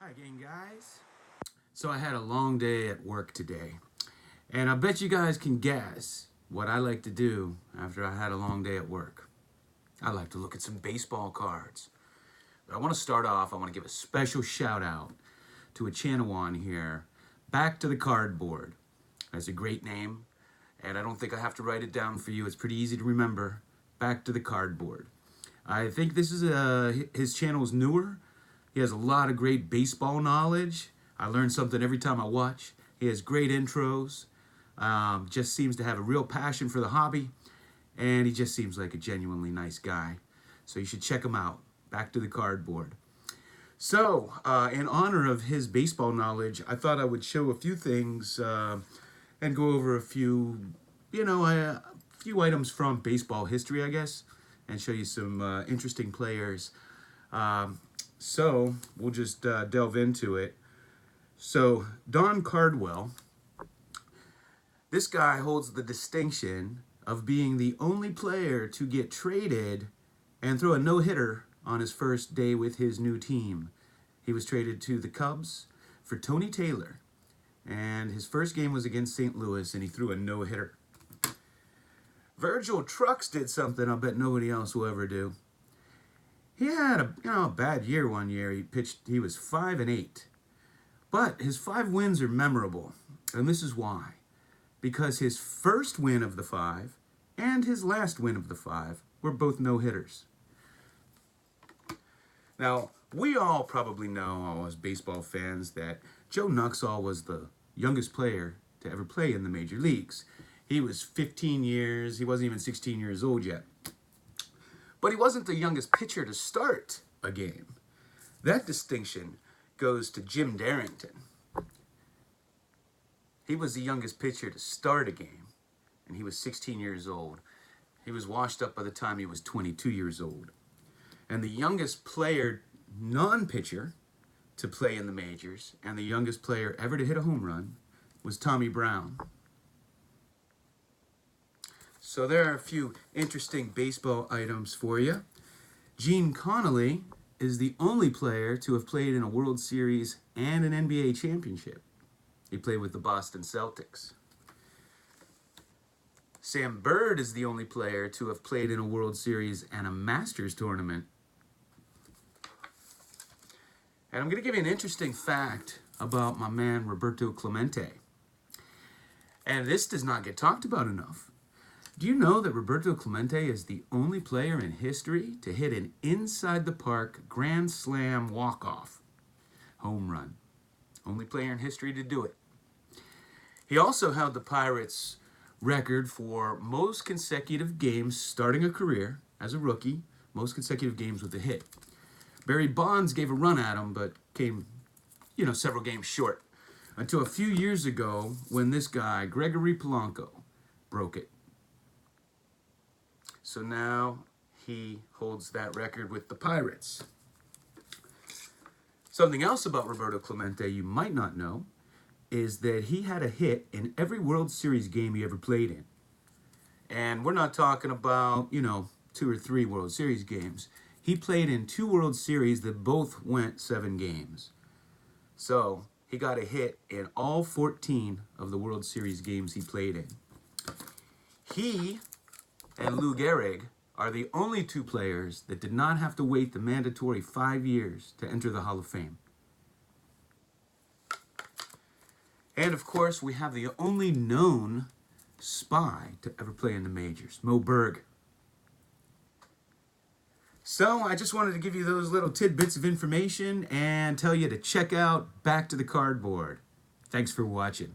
Hi again, guys. So I had a long day at work today, and I bet you guys can guess what I like to do after I had a long day at work. I like to look at some baseball cards. But I want to start off, I want to give a special shout out to a channel on here, Back to the Cardboard. That's a great name, and I don't think I have to write it down for you. It's pretty easy to remember. Back to the Cardboard. I think this is his channel is newer. He has a lot of great baseball knowledge. I learn something every time I watch. He has great intros. Just seems to have a real passion for the hobby. And he just seems like a genuinely nice guy. So you should check him out. Back to the Cardboard. So, in honor of his baseball knowledge, I thought I would show a few things and go over a few, a few items from baseball history, I guess, and show you some interesting players. So we'll just delve into it. So Don Cardwell, this guy holds the distinction of being the only player to get traded and throw a no-hitter on his first day with his new team. He was traded to the Cubs for Tony Taylor, and his first game was against St. Louis, and he threw a no-hitter. Virgil Trucks did something I bet nobody else will ever do. He had a bad year one year. He was 5-8. But his 5 wins are memorable, and this is why. Because his first win of the 5 and his last win of the 5 were both no-hitters. Now, we all probably know, as baseball fans, that Joe Nuxhall was the youngest player to ever play in the major leagues. He was 15 years. He wasn't even 16 years old yet. But he wasn't the youngest pitcher to start a game. That distinction goes to Jim Darrington. He was the youngest pitcher to start a game, and he was 16 years old. He was washed up by the time he was 22 years old. And the youngest player, non-pitcher, to play in the majors, and the youngest player ever to hit a home run, was Tommy Brown. So there are a few interesting baseball items for you. Gene Connolly is the only player to have played in a World Series and an NBA championship. He played with the Boston Celtics. Sam Bird is the only player to have played in a World Series and a Masters tournament. And I'm going to give you an interesting fact about my man Roberto Clemente. And this does not get talked about enough. Do you know that Roberto Clemente is the only player in history to hit an inside-the-park grand slam walk-off home run? Only player in history to do it. He also held the Pirates' record for most consecutive games starting a career as a rookie, most consecutive games with a hit. Barry Bonds gave a run at him, but came, several games short. Until a few years ago when this guy, Gregory Polanco, broke it. So now he holds that record with the Pirates. Something else about Roberto Clemente you might not know is that he had a hit in every World Series game he ever played in. And we're not talking about, 2 or 3 World Series games. He played in 2 World Series that both went 7 games. So he got a hit in all 14 of the World Series games he played in. He and Lou Gehrig are the only 2 players that did not have to wait the mandatory 5 years to enter the Hall of Fame. And of course, we have the only known spy to ever play in the majors, Moe Berg. So I just wanted to give you those little tidbits of information and tell you to check out Back to the Cardboard. Thanks for watching.